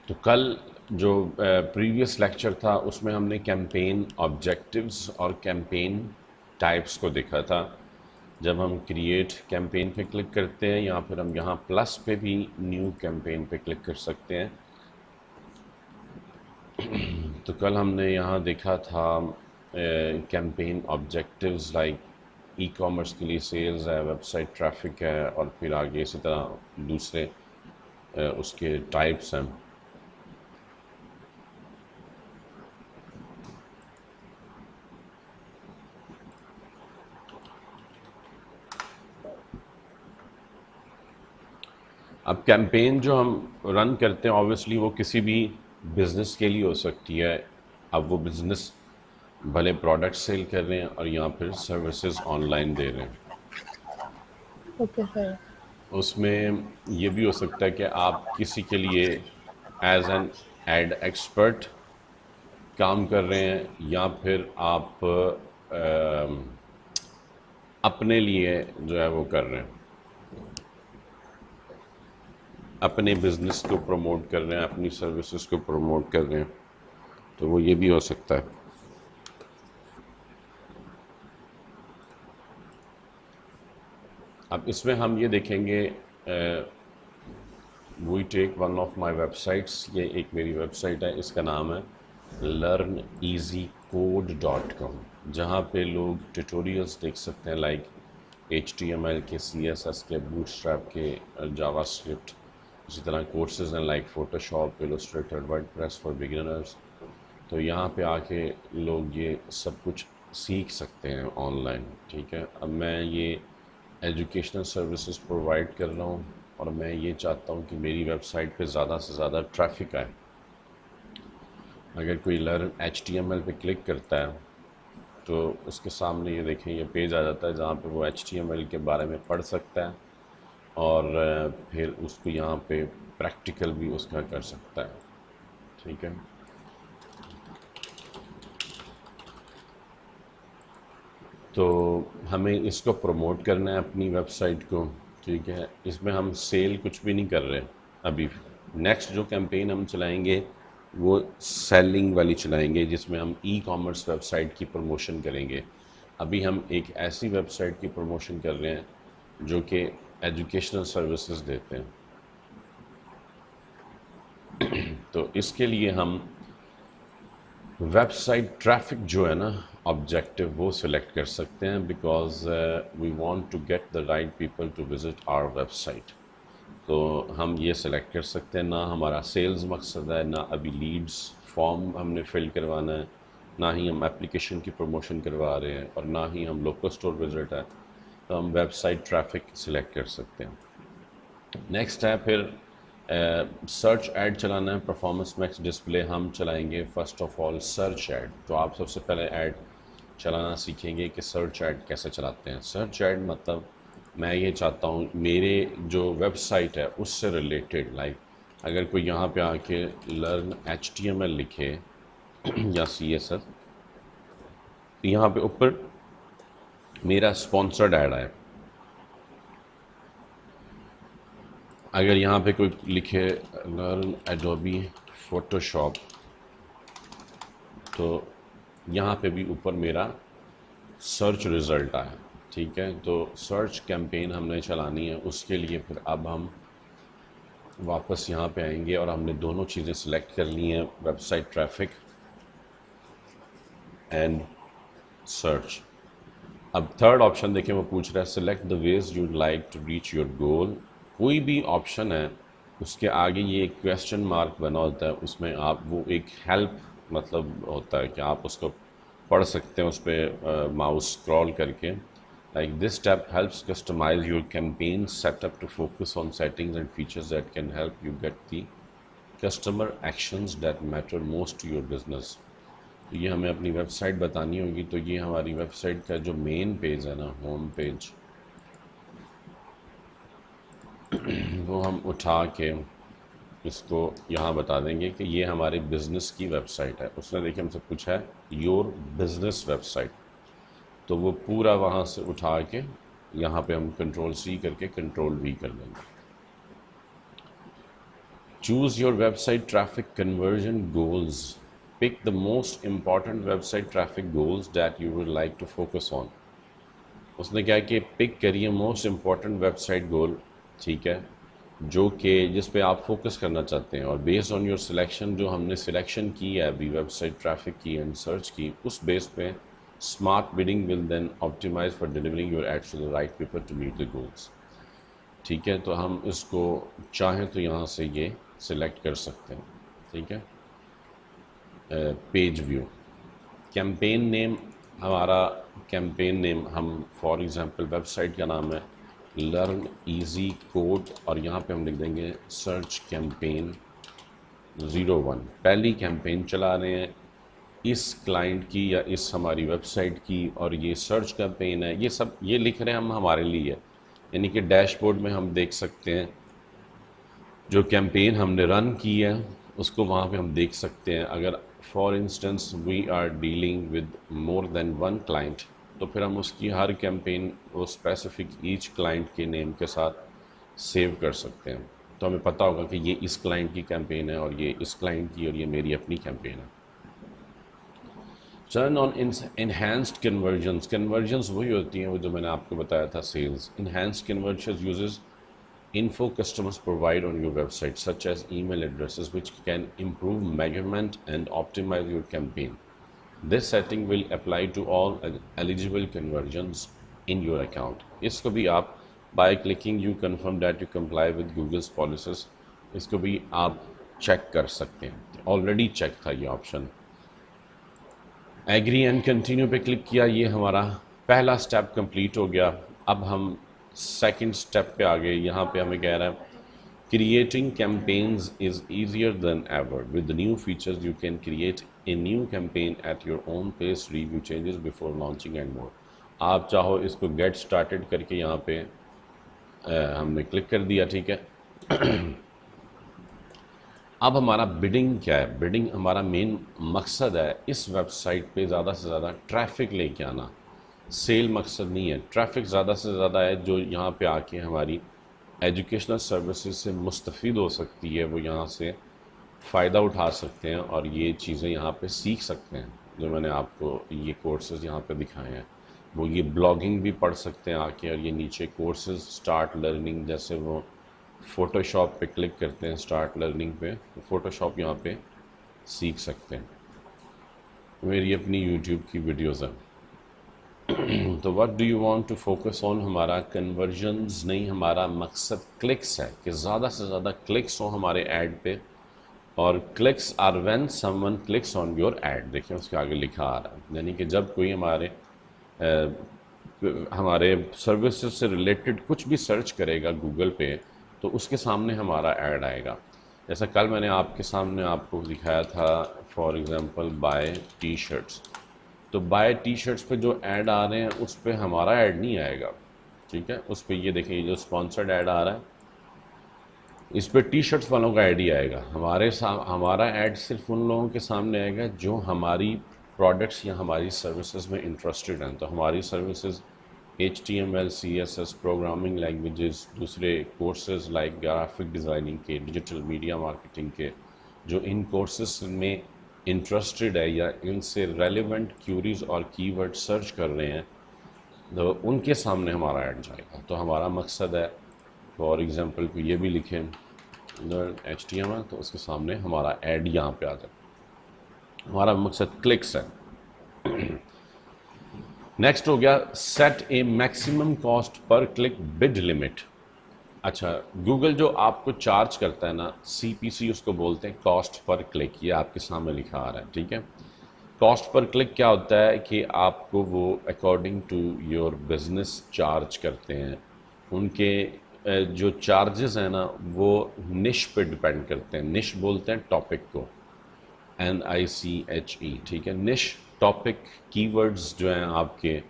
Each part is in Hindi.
तो कल जो प्रीवियस लेक्चर था उसमें हमने कैंपेन ऑब्जेक्टिव्स और कैंपेन टाइप्स को देखा था। जब हम क्रिएट कैंपेन पे क्लिक करते हैं या फिर हम यहाँ प्लस पे भी न्यू कैंपेन पे क्लिक कर सकते हैं। तो कल हमने यहाँ देखा था campaign objectives like e commerce के लिए सेल्स है, वेबसाइट ट्रैफिक है, और फिर आगे इसी तरह दूसरे उसके टाइप्स हैं। अब कैंपेन जो हम रन करते हैं ऑब्वियसली वो किसी भी बिज़नेस के लिए हो सकती है। अब वो बिज़नेस भले प्रोडक्ट सेल कर रहे हैं और या फिर सर्विसेज ऑनलाइन दे रहे हैं। Okay sir. उसमें ये भी हो सकता है कि आप किसी के लिए एज एन एड एक्सपर्ट काम कर रहे हैं या फिर आप अपने लिए जो है वो कर रहे हैं, अपने बिजनेस को प्रमोट कर रहे हैं, अपनी सर्विसेज को प्रमोट कर रहे हैं। तो वो ये भी हो सकता है। अब इसमें हम ये देखेंगे, we take one of my websites. ये एक मेरी वेबसाइट है, इसका नाम है learneasycode.com, जहाँ पे लोग ट्यूटोरियल्स देख सकते हैं लाइक HTML के, CSS के, बूटस्ट्रैप के, जावास्क्रिप्ट। इसी तरह कोर्सेज हैं like Photoshop, Illustrator, WordPress for beginners. तो यहाँ पे आके लोग ये सब कुछ सीख सकते हैं ऑनलाइन। ठीक है, अब मैं ये एजुकेशनल सर्विसेज प्रोवाइड कर रहा हूँ और मैं ये चाहता हूँ कि मेरी वेबसाइट पे ज़्यादा से ज़्यादा ट्रैफिक आए। अगर कोई लर्न HTML पे क्लिक करता है तो उसके सामने ये देखें, ये पेज आ जाता है जहाँ पे वो HTML के बारे में पढ़ सकता है और फिर उसको यहाँ पे प्रैक्टिकल भी उसका कर सकता है। ठीक है, तो हमें इसको प्रमोट करना है अपनी वेबसाइट को। ठीक है, इसमें हम सेल कुछ भी नहीं कर रहे अभी। नेक्स्ट जो कैंपेन हम चलाएंगे वो सेलिंग वाली चलाएंगे, जिसमें हम ई कॉमर्स वेबसाइट की प्रमोशन करेंगे। अभी हम एक ऐसी वेबसाइट की प्रमोशन कर रहे हैं जो कि एजुकेशनल सर्विसेज देते हैं। तो इसके लिए हम वेबसाइट ट्रैफिक जो है ना ऑब्जेक्टिव, वो सिलेक्ट कर सकते हैं, because we want to get the right people to visit our website. तो हम ये सिलेक्ट कर सकते हैं। ना हमारा सेल्स मकसद है, ना अभी लीड्स फॉर्म हमने फिल करवाना है, ना ही हम एप्लीकेशन की प्रमोशन करवा रहे हैं, और ना ही हम लोकल स्टोर विजिट है। तो हम वेबसाइट ट्रैफिक सिलेक्ट कर सकते हैं। नेक्स्ट है फिर सर्च ऐड चलाना है। परफॉर्मेंस मैक्स डिस्प्ले हम चलाएंगे first of all search add. तो आप सबसे पहले ऐड चलाना सीखेंगे कि सर्च ऐड कैसे चलाते हैं। सर्च ऐड मतलब मैं ये चाहता हूँ मेरे जो वेबसाइट है उससे रिलेटेड, लाइक अगर कोई यहाँ पे आके लर्न HTML लिखे या CSS, तो यहाँ पे ऊपर मेरा स्पॉन्सर्ड ऐड है। अगर यहाँ पे कोई लिखे लर्न एडोबी फोटोशॉप, तो यहाँ पे भी ऊपर मेरा सर्च रिज़ल्ट आया। ठीक है, तो सर्च कैंपेन हमने चलानी है। उसके लिए फिर अब हम वापस यहाँ पे आएंगे और हमने दोनों चीज़ें सिलेक्ट कर ली हैं, वेबसाइट ट्रैफिक एंड सर्च। अब थर्ड ऑप्शन देखें, वो पूछ रहा है select the ways you'd like to reach your goal. कोई भी ऑप्शन है उसके आगे ये क्वेश्चन मार्क बना होता है, उसमें आप वो एक हेल्प मतलब होता है कि आप उसको पढ़ सकते हैं उस पर माउस स्क्रॉल करके। Like this step helps customize your campaign setup to focus on settings and features that can help you get the customer actions that matter most to your business. तो ये हमें अपनी वेबसाइट बतानी होगी। तो ये हमारी वेबसाइट का जो मेन पेज है ना, होम पेज, वो हम उठा के इसको यहाँ बता देंगे कि ये हमारे बिज़नेस की वेबसाइट है। उसने देखिए हमसे पूछा है योर बिज़नेस वेबसाइट, तो वो पूरा वहाँ से उठा के यहाँ पे हम Ctrl+C करके Ctrl+V कर देंगे। choose your website traffic conversion goals. Pick the most important website traffic goals that you would like to focus on. उसने क्या कि पिक करिए मोस्ट इम्पॉर्टेंट वेबसाइट गोल, ठीक है, जो कि जिस पे आप फोकस करना चाहते हैं, और बेस्ड ऑन योर सिलेक्शन, जो हमने सिलेक्शन की है अभी वेबसाइट ट्रैफिक की एंड सर्च की, उस बेस पे smart bidding will then optimize for delivering your ads to the right people to meet the goals. ठीक है, तो हम इसको चाहें तो यहाँ से ये सिलेक्ट कर सकते हैं। ठीक है, पेज व्यू, कैंपेन नेम, हमारा कैंपेन नेम हम फॉर एग्जांपल वेबसाइट का नाम है लर्न इजी कोड, और यहाँ पे हम लिख देंगे सर्च कैंपेन 01। पहली कैंपेन चला रहे हैं इस क्लाइंट की या इस हमारी वेबसाइट की, और ये सर्च कैंपेन है, ये सब ये लिख रहे हैं हम हमारे लिए, यानी कि डैशबोर्ड में हम देख सकते हैं जो कैंपेन हमने रन की है उसको वहाँ पे हम देख सकते हैं। अगर for instance we are dealing with more than one client, तो फिर हम उसकी हर कैंपेन वो स्पेसिफिक ईच क्लाइंट के नेम के साथ सेव कर सकते हैं, तो हमें पता होगा कि ये इस क्लाइंट की कैंपेन है और ये इस क्लाइंट की, और ये मेरी अपनी कैंपेन है। Turn on enhanced conversions, conversions वही होती हैं वो जो मैंने आपको बताया था sales. Enhanced conversions uses info customers provide on your website, such as email addresses, which can improve measurement and optimize your campaign. This setting will apply to all eligible conversions in your account. इसको भी आप by clicking you confirm that you comply with Google's policies, इसको भी आप चेक कर सकते हैं। ऑलरेडी चेक था ये ऑप्शन। एग्री एंड कंटिन्यू पे क्लिक किया, ये हमारा पहला स्टेप कंप्लीट हो गया। अब हम सेकंड स्टेप पे आ गए। यहाँ पे हमें कह रहा है creating campaigns is easier than ever with new features, you can create a new campaign at your own pace, review changes before launching and more. आप चाहो इसको गेट स्टार्टेड करके यहाँ पे हमने क्लिक कर दिया। ठीक है, अब हमारा बिडिंग क्या है? बिडिंग हमारा मेन मकसद है इस वेबसाइट पे ज़्यादा से ज़्यादा ट्रैफिक लेके आना। सेल मकसद नहीं है, ट्रैफिक ज़्यादा से ज़्यादा है जो यहाँ पे आके हमारी एजुकेशनल सर्विसेज से मुस्तफ़ीद हो सकती है, वो यहाँ से फ़ायदा उठा सकते हैं और ये चीज़ें यहाँ पे सीख सकते हैं। जो मैंने आपको ये कोर्सेज़ यहाँ पे दिखाए हैं, वो ये ब्लॉगिंग भी पढ़ सकते हैं आके, और ये नीचे कोर्सेज़ स्टार्ट लर्निंग, जैसे वो फ़ोटोशॉप पे क्लिक करते हैं स्टार्ट लर्निंग पे, फ़ोटोशॉप यहाँ पे सीख सकते हैं। मेरी अपनी यूट्यूब की वीडियोज़ हैं। तो what do you want to focus on, हमारा कन्वर्जन्स नहीं, हमारा मकसद क्लिक्स है कि ज़्यादा से ज़्यादा क्लिक्स हो हमारे ऐड पे, और clicks are when someone clicks on your ad. देखिए उसके आगे लिखा आ रहा है, यानी कि जब कोई हमारे सर्विसेज से रिलेटेड कुछ भी सर्च करेगा गूगल पे, तो उसके सामने हमारा ऐड आएगा। जैसा कल मैंने आपके सामने आपको दिखाया था for example buy T shirts, तो बाय टी शर्ट्स पे जो ऐड आ रहे हैं उस पर हमारा ऐड नहीं आएगा। ठीक है, उस पर ये देखिए जो स्पॉन्सर्ड ऐड आ रहा है इस पर टी शर्ट्स वालों का ऐड ही आएगा। हमारा ऐड सिर्फ उन लोगों के सामने आएगा जो हमारी प्रोडक्ट्स या हमारी सर्विसेज में इंटरेस्टेड हैं। तो हमारी services HTML, CSS, programming languages, दूसरे कोर्सेज लाइक ग्राफिक डिज़ाइनिंग के, डिजिटल मीडिया मार्केटिंग के, जो इन कोर्सेज में इंटरेस्टेड है या इनसे रेलेवेंट क्यूरीज और कीवर्ड सर्च कर रहे हैं, तो उनके सामने हमारा ऐड जाएगा। तो हमारा मकसद है फॉर एग्ज़ाम्पल को ये भी लिखें HTML, तो उसके सामने हमारा ऐड यहाँ पे आ जाए। हमारा मकसद क्लिक्स है। नेक्स्ट हो गया set a maximum cost per click bid limit. अच्छा, गूगल जो आपको चार्ज करता है ना, CPC उसको बोलते हैं कॉस्ट पर क्लिक, ये आपके सामने लिखा आ रहा है। ठीक है, कॉस्ट पर क्लिक क्या होता है कि आपको वो according to your business charge करते हैं। उनके जो चार्जेस हैं ना वो निश पे डिपेंड करते हैं। निश बोलते हैं टॉपिक को, NICHE। ठीक है, निश टॉपिक कीवर्ड्स जो हैं आपके,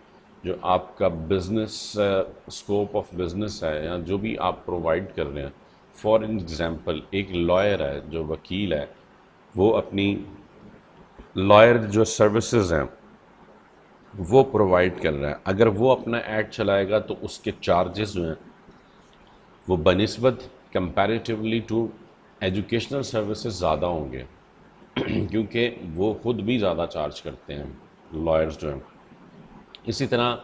जो आपका बिज़नेस स्कोप ऑफ बिज़नेस है या जो भी आप प्रोवाइड कर रहे हैं। फॉर एग्ज़ाम्पल एक लॉयर है, जो वकील है, वो अपनी लॉयर जो सर्विसेज हैं वो प्रोवाइड कर रहा है। अगर वो अपना ऐड चलाएगा तो उसके चार्जेस जो हैं वो बनिस्बत कंपैरेटिवली टू एजुकेशनल सर्विसेज ज़्यादा होंगे क्योंकि वो खुद भी ज़्यादा चार्ज करते हैं लॉयर्स जो हैं। इसी तरह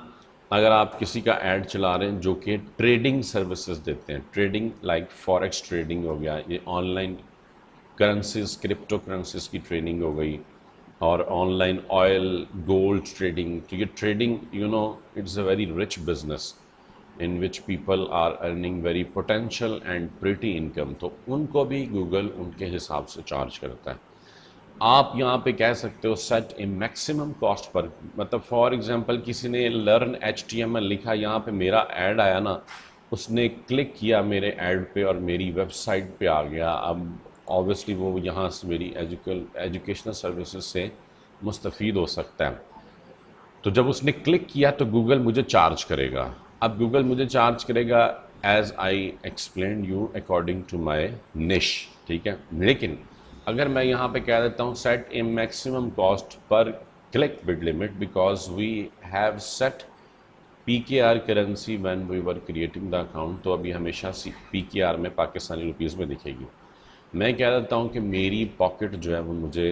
अगर आप किसी का ऐड चला रहे हैं जो कि ट्रेडिंग सर्विसेज देते हैं, ट्रेडिंग लाइक फॉरेक्स ट्रेडिंग हो गया, ये ऑनलाइन करेंसीज क्रिप्टो करेंसीज की ट्रेडिंग हो गई, और ऑनलाइन ऑयल गोल्ड ट्रेडिंग, तो ये trading it's a very rich business in which people are earning very potential and pretty income, तो उनको भी गूगल उनके हिसाब से चार्ज करता है। आप यहाँ पे कह सकते हो सेट ए मैक्सिमम कॉस्ट पर, मतलब फॉर एग्जांपल किसी ने लर्न HTML लिखा, यहाँ पे मेरा ऐड आया ना, उसने क्लिक किया मेरे ऐड पे और मेरी वेबसाइट पे आ गया। अब ऑब्वियसली वो यहाँ से मेरी एजुकेशनल सर्विसेज से मुस्तफ़ीद हो सकता है। तो जब उसने क्लिक किया तो गूगल मुझे चार्ज करेगा। अब गूगल मुझे चार्ज करेगा as I explain you according to my niche, ठीक है। लेकिन अगर मैं यहाँ पे कह देता हूँ set a maximum cost per click bid limit because we have set PKR currency when we were creating the account, तो अभी हमेशा PKR में पाकिस्तानी रुपीज़ में दिखेगी। मैं कह देता हूँ कि मेरी पॉकेट जो है वो मुझे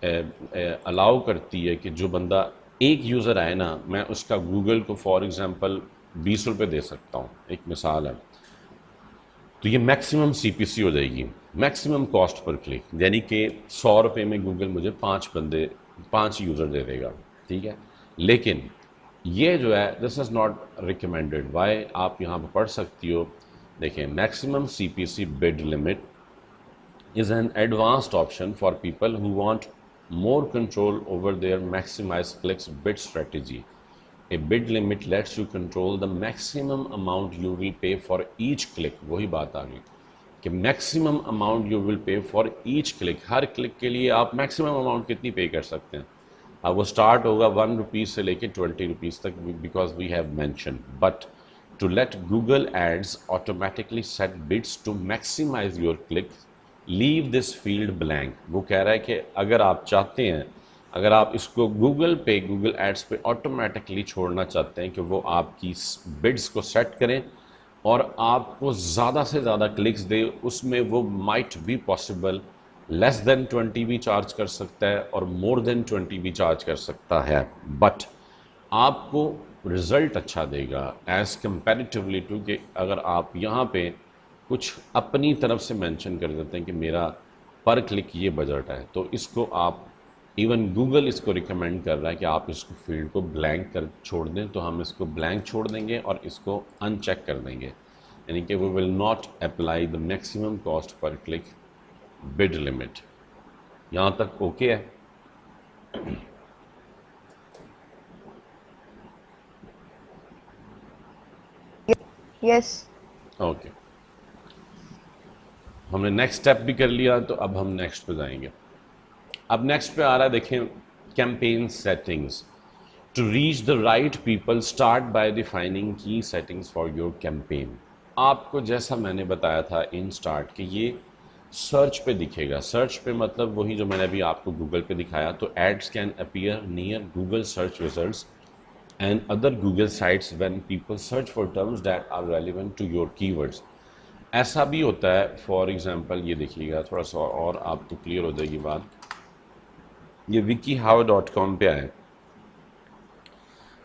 अलाउ करती है कि जो बंदा एक यूज़र आए ना, मैं उसका गूगल को फॉर एग्ज़ाम्पल 20 रुपये दे सकता हूँ, एक मिसाल है। तो ये मैक्सिमम CPC हो जाएगी, मैक्सिमम कॉस्ट पर क्लिक, यानी कि 100 रुपये में गूगल मुझे 5 यूज़र दे देगा, ठीक है। लेकिन ये जो है this is not recommended. Why, आप यहाँ पर पढ़ सकती हो, देखिए maximum CPC bid limit is an advanced option for people who want more control over their maximize clicks bid strategy. A bid limit lets you control the maximum amount you will pay for each click. वही बात आ गई कि maximum amount you will pay for each click, her click के लिए आप maximum amount कितनी पे कर सकते हैं। अब वो स्टार्ट होगा 1 रुपीज़ से लेके 20 रुपीज़ तक, because we have mention. But to let Google Ads automatically set bids to maximize your click, leave this field blank. वो कह रहा है कि अगर आप चाहते हैं, अगर आप इसको गूगल एड्स पे ऑटोमेटिकली छोड़ना चाहते हैं कि वो आपकी बिड्स को सेट करें और आपको ज़्यादा से ज़्यादा क्लिक्स दे, उसमें वो might be possible less than 20 भी चार्ज कर सकता है और मोर देन 20 भी चार्ज कर सकता है, बट आपको रिज़ल्ट अच्छा देगा एज़ कंपैरेटिवली टू कि अगर आप यहाँ पे कुछ अपनी तरफ से मेंशन कर देते हैं कि मेरा पर क्लिक ये बजट है, तो इसको आप इवन गूगल इसको रिकमेंड कर रहा है कि आप इसको फील्ड को ब्लैंक कर छोड़ दें, तो हम इसको ब्लैंक छोड़ देंगे और इसको अनचेक कर देंगे, यानी कि we will not apply the maximum cost per click bid limit. यहाँ तक ओके है? यस। ओके, हमने नेक्स्ट स्टेप भी कर लिया, तो अब हम नेक्स्ट पे जाएंगे। अब नेक्स्ट पे आ रहा है, देखें, campaign settings. To reach the right people start by defining key settings for your campaign. आपको जैसा मैंने बताया था इन स्टार्ट कि ये सर्च पे दिखेगा। सर्च पे मतलब वही जो मैंने अभी आपको गूगल पे दिखाया, तो ads can appear near Google search results and other Google sites when people search for terms that are relevant to your keywords. ऐसा भी होता है, फॉर एग्जांपल ये देखिएगा, थोड़ा सा और आपको क्लियर हो जाएगी बात। ये wikihow.com पे आए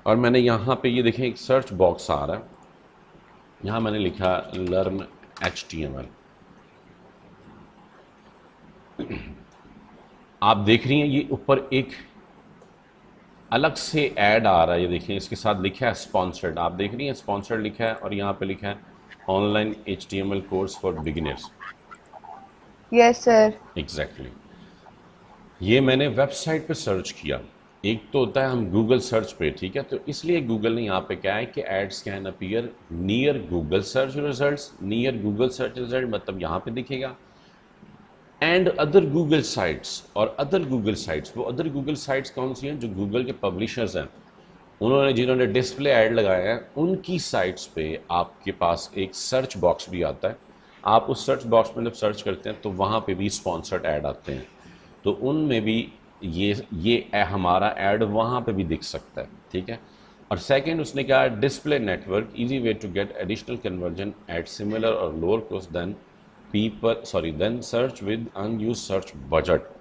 और मैंने यहाँ पे ये देखें एक सर्च बॉक्स आ रहा है, यहाँ मैंने लिखा लर्न HTML। आप देख रही हैं ये ऊपर एक अलग से ऐड आ रहा है, ये देखिए इसके साथ लिखा है स्पॉन्सर्ड। आप देख रही हैं स्पॉन्सर्ड लिखा है और यहाँ पे लिखा है online HTML course for beginners. Yes sir. Exactly. ये मैंने वेबसाइट पे सर्च किया। एक तो होता है हम गूगल सर्च पे, ठीक है, तो इसलिए गूगल ने यहाँ पे क्या है कि ads can appear near Google search results. Near Google search result मतलब यहाँ पे दिखेगा, एंड अदर गूगल साइट्स। और अदर गूगल साइट्स, वो अदर गूगल साइट्स कौन सी हैं? जो गूगल के पब्लिशर्स हैं, उन्होंने जिन्होंने डिस्प्ले ऐड लगाया है, उनकी साइट्स पे आपके पास एक सर्च बॉक्स भी आता है। आप उस सर्च बॉक्स में जब सर्च करते हैं तो वहाँ पे भी स्पॉन्सर्ड ऐड आते हैं, तो उनमें भी ये हमारा ऐड वहाँ पे भी दिख सकता है, ठीक है। और सेकंड उसने कहा display network easy way to get additional conversion at similar or lower cost than than search with unused search budget.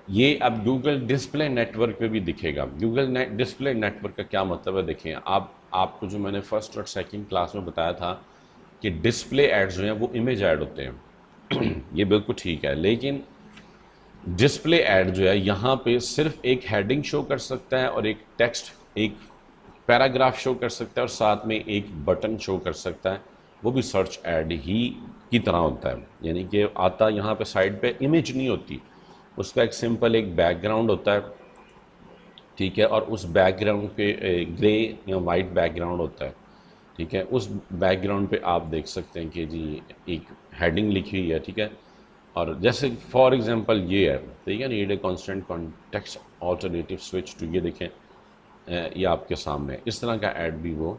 ये अब गूगल डिस्प्ले नेटवर्क पे भी दिखेगा। गूगल डिस्प्ले नेटवर्क का क्या मतलब है, देखें आपको जो मैंने फर्स्ट और सेकंड क्लास में बताया था कि डिस्प्ले एड्स जो हैं वो इमेज ऐड होते हैं ये बिल्कुल ठीक है, लेकिन डिस्प्ले ऐड जो है यहाँ पे सिर्फ एक हेडिंग शो कर सकता है और एक टेक्स्ट, एक पैराग्राफ शो कर सकता है और साथ में एक बटन शो कर सकता है, वो भी सर्च ऐड ही की तरह होता है। यानी कि आता यहाँ पे साइड पे इमेज नहीं होती, उसका एक सिंपल एक बैकग्राउंड होता है, ठीक है, और उस बैकग्राउंड पे ग्रे या वाइट बैकग्राउंड होता है, ठीक है। उस बैकग्राउंड पे आप देख सकते हैं कि जी एक हेडिंग लिखी हुई है, ठीक है, और जैसे फॉर एग्जांपल ये है, ठीक है, need a constant context alternative switch to, ये देखें ये आपके सामने इस तरह का ऐड भी वो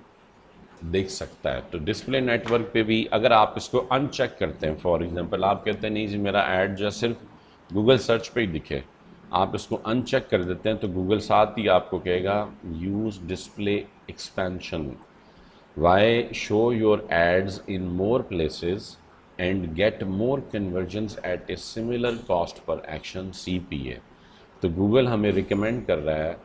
देख सकता है। तो डिस्प्ले नेटवर्क पे भी अगर आप इसको अनचेक करते हैं, फॉर एग्जांपल आप कहते हैं नहीं जी मेरा ऐड जो है सिर्फ गूगल सर्च पे ही दिखे, आप इसको अनचेक कर देते हैं तो गूगल साथ ही आपको कहेगा use display expansion, why show your ads in more places and get more conversions at a similar cost per action CPA। तो गूगल हमें रिकमेंड कर रहा है,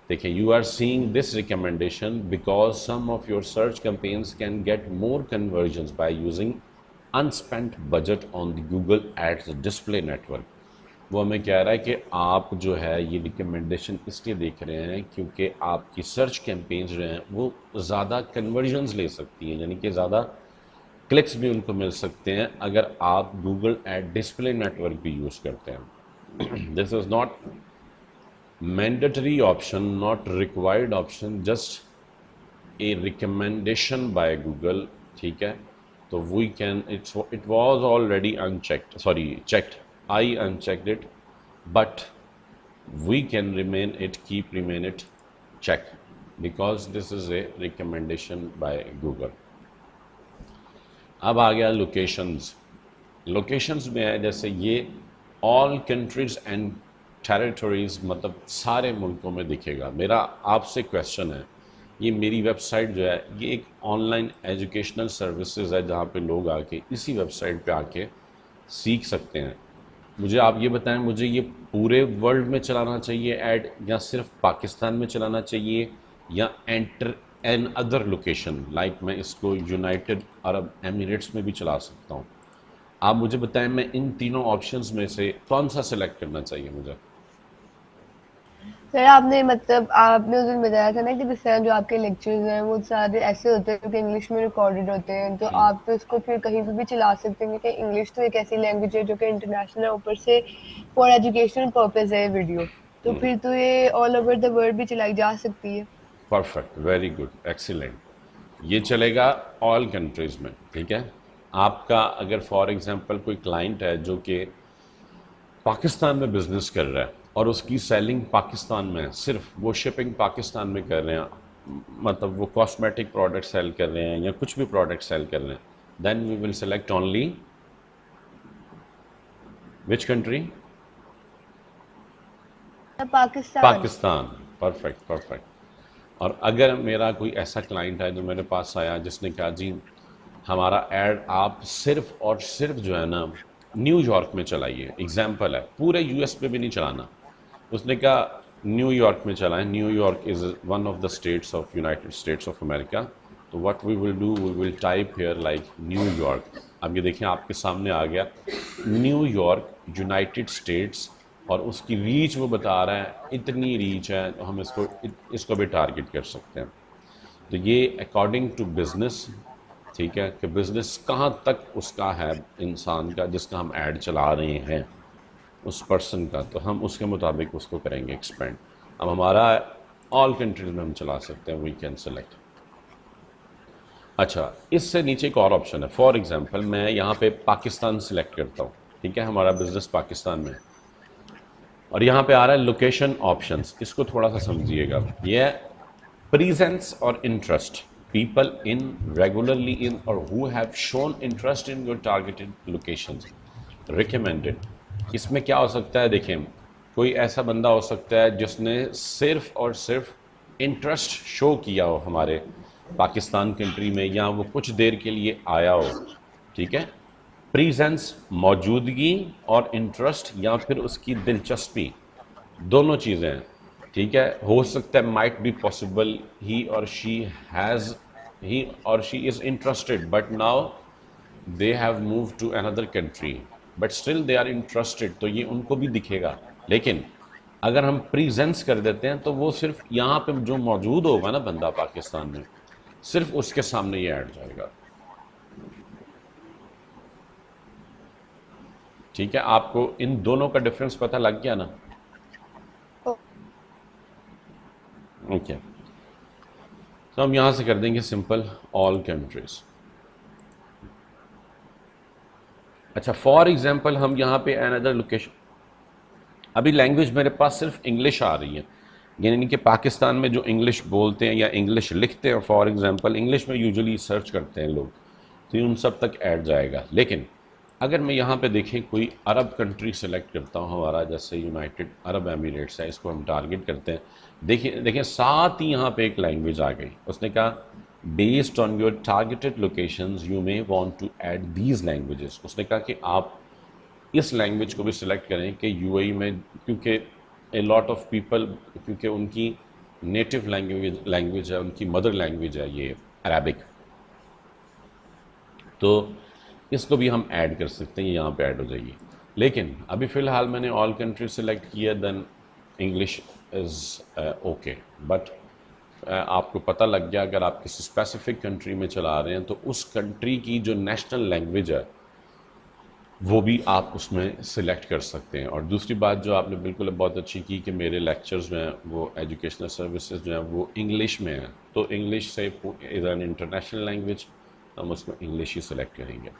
देखिए you are seeing this recommendation because some of your search campaigns can get more conversions by using unspent budget on the Google ads display network. वो हमें कह रहा है कि आप जो है ये रिकमेंडेशन इसलिए देख रहे हैं क्योंकि आपकी सर्च कैंपेन्स जो हैं वो ज़्यादा कन्वर्जन्स ले सकती हैं, यानी कि ज़्यादा क्लिक्स भी उनको मिल सकते हैं अगर आप गूगल एड डिस्प्ले नेटवर्क भी यूज़ करते हैं। This is not mandatory option, not required option, just a recommendation by Google, ठीक है। तो we can, it was already unchecked, sorry checked, I unchecked it, but we can remain it check because this is a recommendation by Google। अब आ गया लोकेशंस। लोकेशंस में है जैसे ये ऑल कंट्रीज एंड टेरिटरीज़, मतलब सारे मुल्कों में दिखेगा। मेरा आपसे क्वेश्चन है, ये मेरी वेबसाइट जो है ये एक ऑनलाइन एजुकेशनल सर्विसेज है जहाँ पे लोग आके इसी वेबसाइट पे आके सीख सकते हैं। मुझे आप ये बताएं, मुझे ये पूरे वर्ल्ड में चलाना चाहिए ऐड या सिर्फ पाकिस्तान में चलाना चाहिए या enter an other location, like मैं इसको यूनाइटेड अरब एमिरेट्स में भी चला सकता हूँ। आप मुझे बताएं मैं इन तीनों ऑप्शंस में से कौन सा सिलेक्ट करना चाहिए मुझे। सर आपने मतलब आपने उस दिन बताया था ना कि जिस तरह जो आपके लेक्चर्स हैं वो सारे ऐसे होते हैं कि इंग्लिश में रिकॉर्डेड होते हैं, तो आप तो इसको फिर कहीं पे भी चला सकते हैं कि इंग्लिश तो एक ऐसी लैंग्वेज है जो कि इंटरनेशनल है, ऊपर से फॉर एजुकेशनल पर्पस है वीडियो, तो फिर तो ये ऑल ओवर द वर्ल्ड भी चलाई जा सकती है। Perfect, very good, excellent. ये चलेगा ऑल कंट्रीज़ में, ठीक है। आपका अगर फॉर एग्जांपल कोई क्लाइंट है जो कि पाकिस्तान में बिजनेस कर रहा है और उसकी सेलिंग पाकिस्तान में है, सिर्फ वो शिपिंग पाकिस्तान में कर रहे हैं, मतलब वो कॉस्मेटिक प्रोडक्ट सेल कर रहे हैं या कुछ भी प्रोडक्ट सेल कर रहे हैं, then we will select only which country, Pakistan. Pakistan. Perfect perfect. और अगर मेरा कोई ऐसा क्लाइंट है जो मेरे पास आया जिसने कहा जी हमारा ऐड आप सिर्फ और सिर्फ जो है ना न्यूयॉर्क में चलाइए, एग्जाम्पल है, पूरे यूएस पे भी नहीं चलाना, उसने कहा न्यूयॉर्क में चलाएं, New York is one of the states of United States of America. तो what we will do, we will type here like New York. अब ये देखें आपके सामने आ गया न्यूयॉर्क यूनाइटेड स्टेट्स, और उसकी रीच वो बता रहा है इतनी रीच है, तो हम इसको भी टारगेट कर सकते हैं। तो ये अकॉर्डिंग टू बिज़नेस, ठीक है, कि बिज़नेस कहाँ तक उसका है इंसान का जिसका हम ऐड चला रहे हैं उस पर्सन का, तो हम उसके मुताबिक उसको करेंगे एक्सपेंड। अब हमारा ऑल कंट्रीज में हम चला सकते हैं, वी कैन सेलेक्ट। अच्छा, इससे नीचे एक और ऑप्शन है, फॉर एग्जांपल मैं यहाँ पे पाकिस्तान सेलेक्ट करता हूँ, ठीक है, हमारा बिजनेस पाकिस्तान में है और यहाँ पे आ रहा है लोकेशन ऑप्शंस। इसको थोड़ा सा समझिएगा, ये है प्रेजेंस और interest, people in regularly in or who have shown interest in your targeted locations recommended। इसमें क्या हो सकता है, देखें कोई ऐसा बंदा हो सकता है जिसने सिर्फ और सिर्फ इंटरेस्ट शो किया हो हमारे पाकिस्तान कंट्री में, या वो कुछ देर के लिए आया हो, ठीक है, प्रेजेंस मौजूदगी और इंटरेस्ट या फिर उसकी दिलचस्पी, दोनों चीज़ें हैं, ठीक है। हो सकता है माइट बी पॉसिबल ही और she is interested but now they have move to another country but still they are interested, तो ये उनको भी दिखेगा। लेकिन अगर हम प्रेजेंस कर देते हैं तो वो सिर्फ यहाँ पे जो मौजूद होगा ना बंदा पाकिस्तान में, सिर्फ उसके सामने ये ऐड जाएगा, ठीक है। आपको इन दोनों का डिफरेंस पता लग गया ना? ओके, तो हम यहाँ से कर देंगे सिंपल ऑल कंट्रीज। अच्छा, फॉर एग्जांपल हम यहाँ पे अनदर लोकेशन, अभी लैंग्वेज मेरे पास सिर्फ इंग्लिश आ रही है, यानी कि पाकिस्तान में जो इंग्लिश बोलते हैं या इंग्लिश लिखते हैं, फॉर एग्जांपल इंग्लिश में यूजुअली सर्च करते हैं लोग, तो उन सब तक ऐड जाएगा। लेकिन अगर मैं यहाँ पे देखें कोई अरब कंट्री सेलेक्ट करता हूँ, हमारा जैसे यूनाइटेड अरब एमिरेट्स है, इसको हम टारगेट करते हैं, देखिए देखिए साथ ही यहाँ पे एक लैंग्वेज आ गई। उसने कहा based on your targeted locations you may want to add these languages. उसने कहा कि आप इस लैंग्वेज को भी सिलेक्ट करें कि यूएई में, क्योंकि ए लॉट ऑफ पीपल, क्योंकि उनकी नेटिव लैंग्वेज है, उनकी मदर लैंग्वेज है ये अरबिक, तो इसको भी हम ऐड कर सकते हैं, यहाँ पे ऐड हो जाएगी। लेकिन अभी फ़िलहाल मैंने ऑल कंट्री सेलेक्ट किया, then English is okay. But आपको पता लग गया अगर आप किसी स्पेसिफिक कंट्री में चला रहे हैं तो उस कंट्री की जो नेशनल लैंग्वेज है वो भी आप उसमें सिलेक्ट कर सकते हैं। और दूसरी बात जो आपने बिल्कुल बहुत अच्छी की कि मेरे लेक्चर्स जो हैं वो एजुकेशनल सर्विसेज जो हैं वो इंग्लिश में हैं, तो इंग्लिश से इज़ एन इंटरनेशनल लैंग्वेज, हम उसमें इंग्लिश ही सिलेक्ट करेंगे।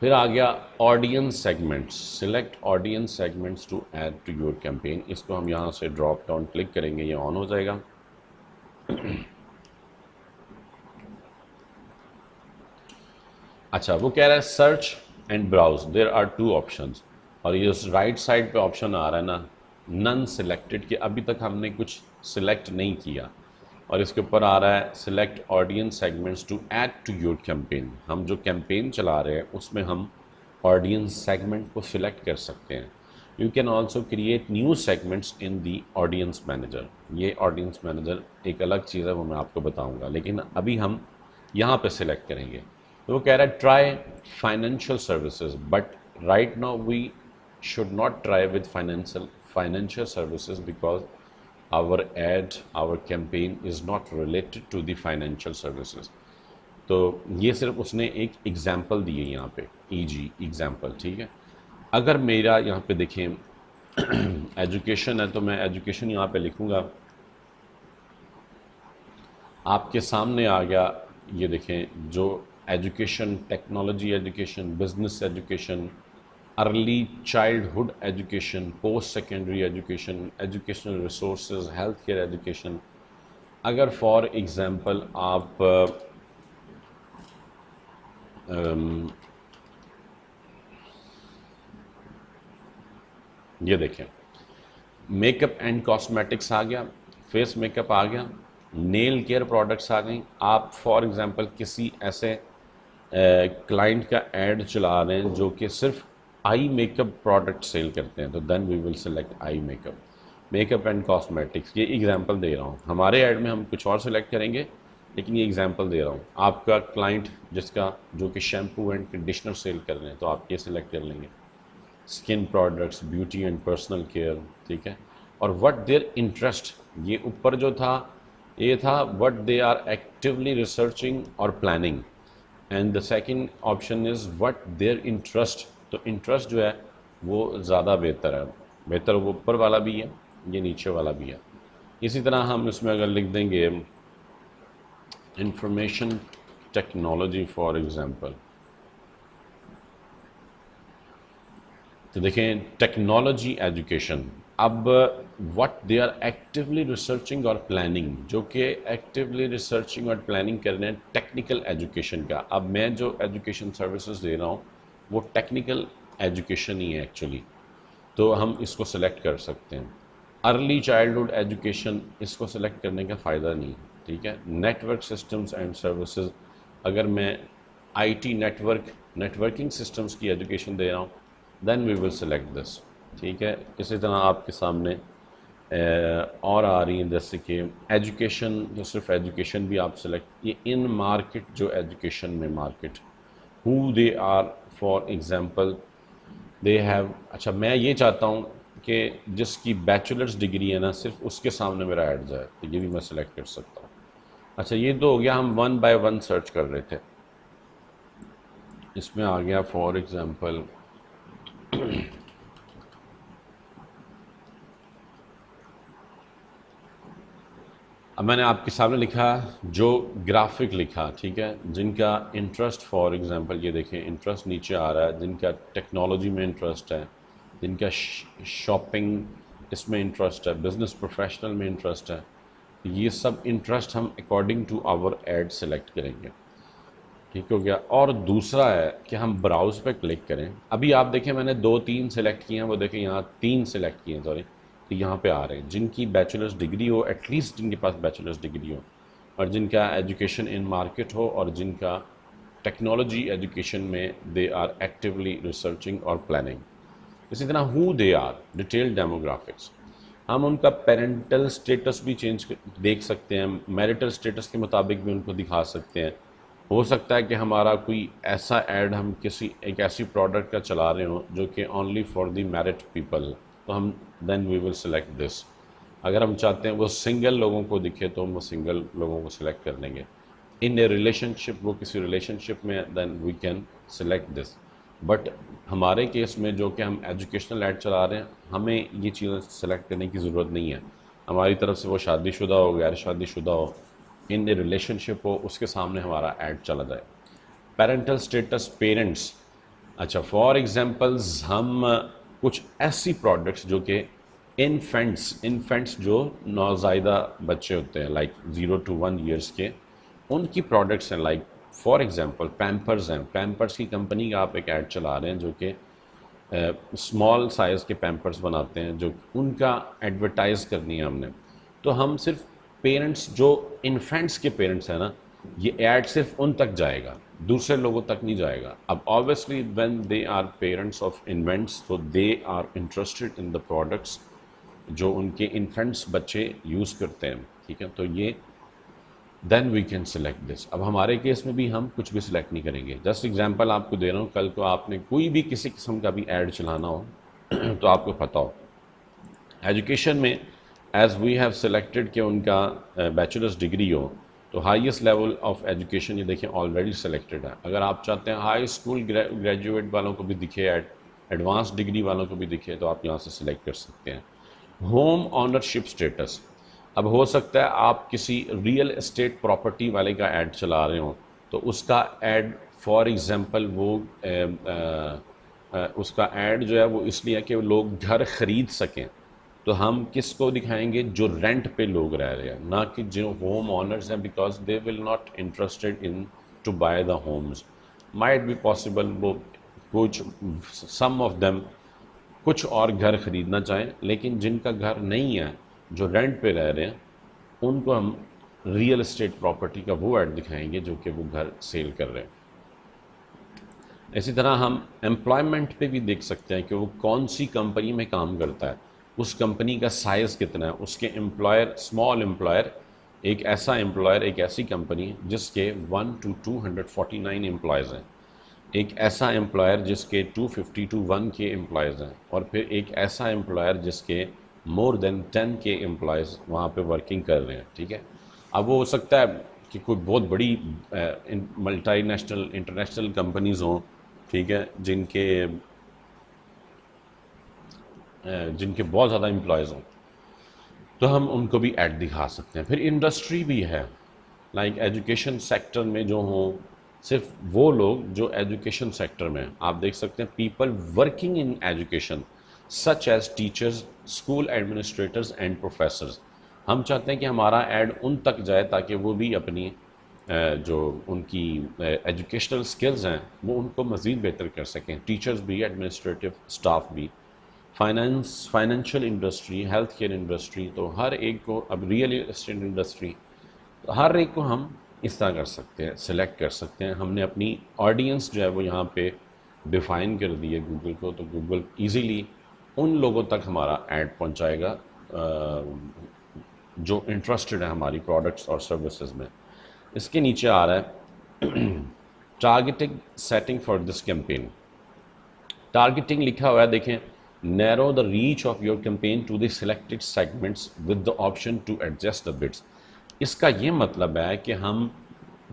फिर आ गया audience segments, select audience segments to add to your campaign. इसको हम यहाँ से ड्रॉप डाउन क्लिक करेंगे, ये ऑन हो जाएगा। अच्छा, वो कह रहा है search and browse, there are two options, और ये राइट साइड पे ऑप्शन आ रहा है ना नन सिलेक्टेड, कि अभी तक हमने कुछ सिलेक्ट नहीं किया, और इसके ऊपर आ रहा है select audience segments to add to your campaign. हम जो कैंपेन चला रहे हैं उसमें हम ऑडियंस सेगमेंट को सिलेक्ट कर सकते हैं। You can also create new segments in the audience manager. ये ऑडियंस मैनेजर एक अलग चीज़ है, वो मैं आपको बताऊंगा, लेकिन अभी हम यहाँ पे सिलेक्ट करेंगे। तो वो कह रहा है try financial services, but right now we should not try with financial services because our campaign is not related to the financial services। तो ये सिर्फ उसने एक एग्जाम्पल दी है यहाँ पे, एग्जाम्पल, ठीक है। अगर मेरा यहाँ पे देखें एजुकेशन है तो मैं एजुकेशन यहाँ पे लिखूँगा, आपके सामने आ गया। ये देखें जो education, technology education, business education, early childhood education, post secondary education, educational resources, health care education. अगर फॉर एग्ज़ाम्पल आप ये देखें मेकअप एंड कॉस्मेटिक्स आ गया, फेस मेकअप आ गया, नेल केयर प्रोडक्ट्स आ गई। आप फॉर एग्ज़ाम्पल किसी ऐसे क्लाइंट का ऐड चला रहे हैं जो कि सिर्फ आई मेकअप प्रोडक्ट सेल करते हैं, तो then we will select I makeup, makeup and cosmetics. ये एग्जांपल दे रहा हूँ, हमारे ऐड में हम कुछ और सेलेक्ट करेंगे, लेकिन ये एग्जांपल दे रहा हूँ। आपका क्लाइंट जिसका जो कि शैम्पू एंड कंडीशनर सेल कर रहे हैं तो आप ये सिलेक्ट कर लेंगे, skin products, beauty and personal care, ठीक है। और व्हाट देयर इंटरेस्ट, ये ऊपर जो था ये था what they are actively researching और planning, and the second option is what their interest. तो इंटरेस्ट जो है वो ज़्यादा बेहतर है, बेहतर वो ऊपर वाला भी है, ये नीचे वाला भी है। इसी तरह हम इसमें अगर लिख देंगे इंफॉर्मेशन टेक्नोलॉजी फॉर एग्ज़ाम्पल, तो देखें टेक्नोलॉजी एजुकेशन, अब what they are actively researching और प्लानिंग, जो कि एक्टिवली रिसर्चिंग और प्लानिंग कर रहे हैं टेक्निकल एजुकेशन का। अब मैं जो एजुकेशन सर्विसेज दे रहा हूँ वो टेक्निकल एजुकेशन ही है एक्चुअली, तो हम इसको सेलेक्ट कर सकते हैं। अर्ली चाइल्डहुड एजुकेशन, इसको सेलेक्ट करने का फ़ायदा नहीं, ठीक है। नेटवर्क सिस्टम्स एंड सर्विसेज, अगर मैं आईटी नेटवर्किंग सिस्टम्स की एजुकेशन दे रहा हूँ, then we will select this. ठीक है, इसी तरह आपके सामने और आ रही हैं, जैसे कि एजुकेशन, जो सिर्फ एजुकेशन भी आप सेलेक्ट, ये इन मार्केट जो एजुकेशन में market, who they are, for example they have. अच्छा, मैं ये चाहता हूँ कि जिसकी बैचलर्स डिग्री है ना, सिर्फ उसके सामने मेरा ऐड जाए, तो ये भी मैं सेलेक्ट कर सकता हूँ। अच्छा, ये तो हो गया, हम वन बाय वन सर्च कर रहे थे। इसमें आ गया फॉर एग्जांपल अब मैंने आपके सामने लिखा जो ग्राफिक लिखा, ठीक है, जिनका इंटरेस्ट, फॉर एग्जांपल ये देखें इंटरेस्ट नीचे आ रहा है, जिनका टेक्नोलॉजी में इंटरेस्ट है, जिनका शॉपिंग इसमें इंटरेस्ट है, बिजनेस प्रोफेशनल में इंटरेस्ट है, ये सब इंटरेस्ट हम according to our ad select करेंगे। ठीक हो गया। और दूसरा है कि हम ब्राउज पे क्लिक करें। अभी आप देखें मैंने 2-3 सेलेक्ट किए हैं, वो देखें यहाँ 3 सेलेक्ट किए हैं, सॉरी, तो यहाँ पे आ रहे हैं जिनकी बैचलर्स डिग्री हो, एटलीस्ट जिनके पास बैचलर्स डिग्री हो, और जिनका एजुकेशन इन मार्केट हो, और जिनका टेक्नोलॉजी एजुकेशन में दे आर एक्टिवली रिसर्चिंग और प्लानिंग। इसी तरह who they are, detail demographics, हम उनका पेरेंटल स्टेटस भी देख सकते हैं, मैरिटल स्टेटस के मुताबिक भी उनको दिखा सकते हैं। हो सकता है कि हमारा कोई ऐसा ऐड हम किसी एक ऐसी प्रोडक्ट का चला रहे हो जो कि only for the married people, तो हम then we will select this. अगर हम चाहते हैं वो सिंगल लोगों को दिखे तो हम वो सिंगल लोगों को सिलेक्ट कर लेंगे। इन ए रिलेशनशिप, वो किसी रिलेशनशिप में, then we can select this. But हमारे केस में जो कि हम एजुकेशनल ऐड चला रहे हैं, हमें ये चीज़ें सेलेक्ट करने की ज़रूरत नहीं है। हमारी तरफ से वो शादीशुदा हो, गैर शादीशुदा हो, इन ए रिलेशनशिप हो, उसके सामने हमारा ऐड चला जाए। पेरेंटल स्टेटस, पेरेंट्स, अच्छा फॉर एग्जांपल्स हम कुछ ऐसी प्रोडक्ट्स जो कि इन्फेंट्स जो नौज़ायदा बच्चे होते हैं, लाइक 0 to 1 ईयर्स के, उनकी प्रोडक्ट्स हैं, लाइक फॉर एग्जांपल पैम्पर्स हैं। पैम्पर्स की कंपनी का आप एक ऐड चला रहे हैं जो कि स्मॉल साइज़ के पैम्पर्स बनाते हैं, जो उनका एडवर्टाइज़ करनी है हमने, तो हम सिर्फ पेरेंट्स जो इन्फेंट्स के पेरेंट्स हैं ना, ये ऐड सिर्फ उन तक जाएगा, दूसरे लोगों तक नहीं जाएगा। अब obviously when they are parents of infants, तो they are interested in the products जो उनके इन्फेंट्स बच्चे यूज़ करते हैं। ठीक है, तो ये then we can select this. अब हमारे केस में भी हम कुछ भी सिलेक्ट नहीं करेंगे, जस्ट एग्जांपल आपको दे रहा हूँ। कल को आपने कोई भी किसी किस्म का भी ऐड चलाना हो तो आपको पता हो एजुकेशन में, एज वी हैव सेलेक्टेड कि उनका बैचलर्स डिग्री हो, तो हाईएस्ट लेवल ऑफ एजुकेशन ये देखें ऑलरेडी सेलेक्टेड है। अगर आप चाहते हैं हाई स्कूल ग्रेजुएट वालों को भी दिखे ऐड, एडवांस डिग्री वालों को भी दिखे, तो आप यहाँ से सिलेक्ट कर सकते हैं। होम ऑनरशिप स्टेटस, अब हो सकता है आप किसी रियल एस्टेट प्रॉपर्टी वाले का ऐड चला रहे हो, तो उसका ऐड फॉर एग्जांपल वो उसका ऐड जो है वो इसलिए है कि लोग घर ख़रीद सकें, तो हम किसको दिखाएंगे, जो रेंट पे लोग रह रहे हैं, ना कि जो होम ऑनर्स हैं, because they will not interested in to buy the homes. Might be possible वो कुछ सम ऑफ देम कुछ और घर ख़रीदना चाहें, लेकिन जिनका घर नहीं है, जो रेंट पे रह रहे हैं, उनको हम रियल एस्टेट प्रॉपर्टी का वो ऐड दिखाएंगे जो कि वो घर सेल कर रहे हैं। इसी तरह हम एम्प्लॉयमेंट पे भी देख सकते हैं कि वो कौन सी कंपनी में काम करता है, उस कंपनी का साइज़ कितना है, उसके एम्प्लॉयर, स्मॉल एम्प्लॉयर, एक ऐसा एम्प्लॉयर, एक ऐसी कंपनी जिसके 1 to 249 एम्प्लॉयज़ हैं, एक ऐसा एम्प्लॉयर जिसके 250 to 1 के एम्प्लॉयज़ हैं, और फिर एक ऐसा एम्प्लॉयर जिसके मोर देन 10 के एम्प्लॉयज़ वहाँ पे वर्किंग कर रहे हैं। ठीक है, अब वो हो सकता है कि कोई बहुत बड़ी मल्टीनेशनल इंटरनेशनल कंपनीज़ हों, ठीक है, जिनके बहुत ज़्यादा एम्प्लॉयज़ हों, तो हम उनको भी ऐड दिखा सकते हैं। फिर इंडस्ट्री भी है, लाइक एजुकेशन सेक्टर में जो हों, सिर्फ वो लोग जो एजुकेशन सेक्टर में हैं। आप देख सकते हैं people working in education such as teachers, school administrators and professors. हम चाहते हैं कि हमारा ऐड उन तक जाए ताकि वो भी अपनी जो उनकी एजुकेशनल स्किल्स हैं वो उनको मज़ीद बेहतर कर सकें, टीचर्स भी, एडमिनिस्ट्रेटिव स्टाफ भी, financial industry, health care industry, तो हर एक को, अब रियल एस्टेट इंडस्ट्री, तो हर एक को हम इस तरह कर सकते हैं, सिलेक्ट कर सकते हैं। हमने अपनी ऑडियंस जो है वो यहाँ पे डिफ़ाइन कर दी है गूगल को, तो गूगल इजीली उन लोगों तक हमारा ऐड पहुँचाएगा जो इंटरेस्टेड है हमारी प्रोडक्ट्स और सर्विसेज में। इसके नीचे आ रहा है targeting setting for this campaign. Targeting लिखा हुआ है, देखें, narrow the reach of your campaign to the selected segments with the option to adjust the bids. इसका ये मतलब है कि हम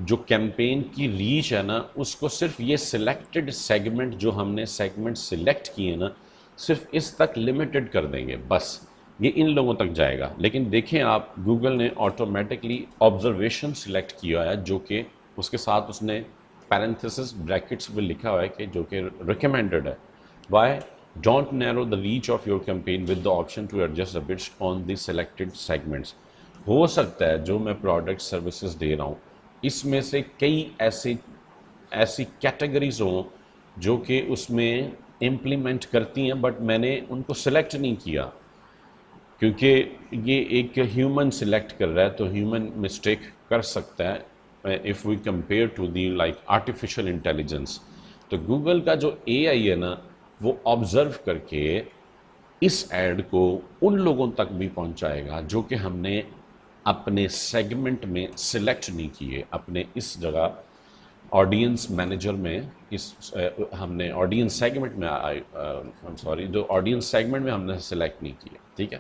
जो कैंपेन की रीच है ना, उसको सिर्फ ये सिलेक्टेड सेगमेंट जो हमने सेगमेंट सिलेक्ट किए ना, सिर्फ इस तक लिमिटेड कर देंगे, बस ये इन लोगों तक जाएगा। लेकिन देखें आप, गूगल ने ऑटोमेटिकली ऑब्जर्वेशन सिलेक्ट किया है, जो कि उसके साथ उसने पैरेंथेसिस ब्रैकेट्स में लिखा हुआ है कि जो कि रिकमेंडेड है। Why don't narrow the reach of your campaign with the option to adjust the bids on the selected segments. हो सकता है जो मैं प्रोडक्ट सर्विसेज दे रहा हूँ इसमें से कई ऐसी कैटेगरीज हों जो कि उसमें इम्प्लीमेंट करती हैं, बट मैंने उनको सिलेक्ट नहीं किया, क्योंकि ये एक ह्यूमन सिलेक्ट कर रहा है, तो ह्यूमन मिस्टेक कर सकता है if we compare to the like artificial intelligence. तो गूगल का जो एआई है ना, वो ऑब्ज़र्व करके इस ऐड को उन लोगों तक भी पहुंचाएगा जो कि हमने अपने सेगमेंट में सिलेक्ट नहीं किए। अपने इस जगह ऑडियंस मैनेजर में हमने ऑडियंस सेगमेंट में जो ऑडियंस सेगमेंट में हमने सिलेक्ट नहीं किए, ठीक है।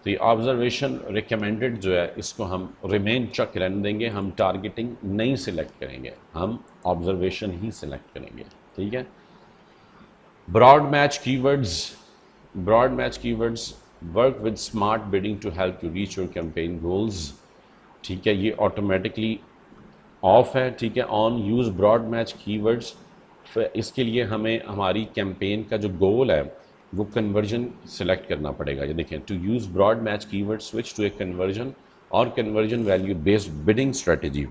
तो ये ऑब्जर्वेशन रिकमेंडेड जो है, इसको हम रिमेन चेक रहने देंगे, हम टारगेटिंग नहीं सिलेक्ट करेंगे, हम ऑब्जर्वेशन ही सिलेक्ट करेंगे, ठीक है। Broad match keywords work with smart bidding to help you reach your campaign goals, ठीक है। ये ऑटोमेटिकली ऑफ है, ठीक है। On use broad match keywords, इसके लिए हमें हमारी कैंपेन का जो गोल है वो कन्वर्जन सिलेक्ट करना पड़ेगा। ये देखें, to use broad match keyword switch to a conversion और conversion value based bidding strategy,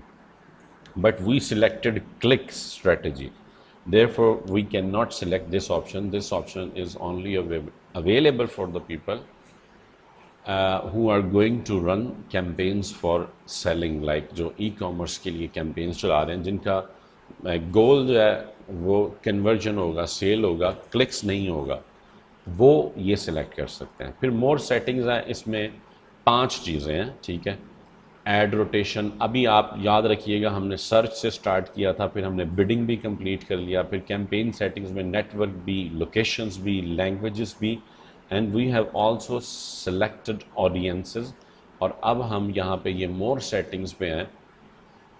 but we selected click strategy, therefore we cannot select this option. This option is only available for the people who are going to run campaigns for selling, like जो e-commerce के लिए campaigns चला रहे हैं, जिनका गोल जो है वो कन्वर्जन होगा, सेल होगा, क्लिक्स नहीं होगा, वो ये सिलेक्ट कर सकते हैं। फिर मोर सेटिंग्स हैं, इसमें 5 चीज़ें हैं, ठीक है। ऐड रोटेशन, अभी आप याद रखिएगा हमने सर्च से स्टार्ट किया था, फिर हमने बिडिंग भी कंप्लीट कर लिया, फिर कैंपेन सेटिंग्स में नेटवर्क भी, लोकेशंस भी, लैंग्वेजेस भी, and we have also selected audiences. और अब हम यहाँ पे ये मोर सेटिंग्स पे हैं,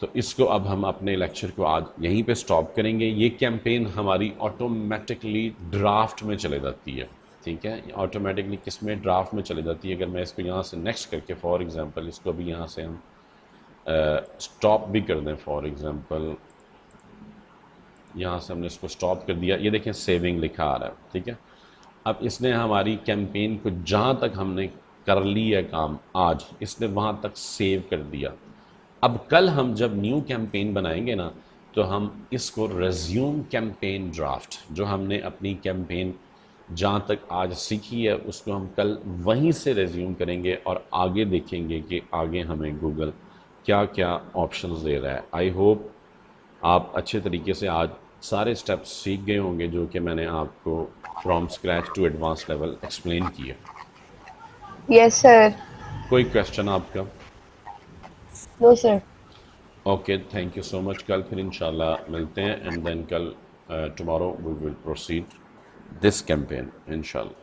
तो इसको अब हम अपने लेक्चर को आज यहीं पे स्टॉप करेंगे। ये कैंपेन हमारी ऑटोमेटिकली ड्राफ्ट में चले जाती है, ठीक है। ऑटोमेटिकली किस में, ड्राफ्ट में चले जाती है। अगर मैं इसको यहाँ से नेक्स्ट करके फॉर एग्जांपल इसको भी यहाँ से हम स्टॉप भी कर दें, फॉर एग्जांपल यहाँ से हमने इसको स्टॉप कर दिया, ये देखें सेविंग लिखा आ रहा है, ठीक है। अब इसने हमारी कैंपेन को जहाँ तक हमने कर लिया काम आज, इसने वहाँ तक सेव कर दिया। अब कल हम जब न्यू कैंपेन बनाएंगे ना, तो हम इसको रेज्यूम कैंपेन ड्राफ्ट, जो हमने अपनी कैंपेन जहाँ तक आज सीखी है उसको हम कल वहीं से रेज्यूम करेंगे और आगे देखेंगे कि आगे हमें गूगल क्या क्या ऑप्शंस दे रहा है। आई होप आप अच्छे तरीके से आज सारे स्टेप्स सीख गए होंगे जो कि मैंने आपको from scratch to advance level explain किए। Yes sir. कोई क्वेश्चन आपका? No sir. Okay, thank you so much. कल फिर इंशाल्लाह मिलते हैं, एंड देन कल tomorrow we will proceed this campaign inshallah.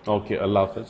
Okay, Allah Hafiz.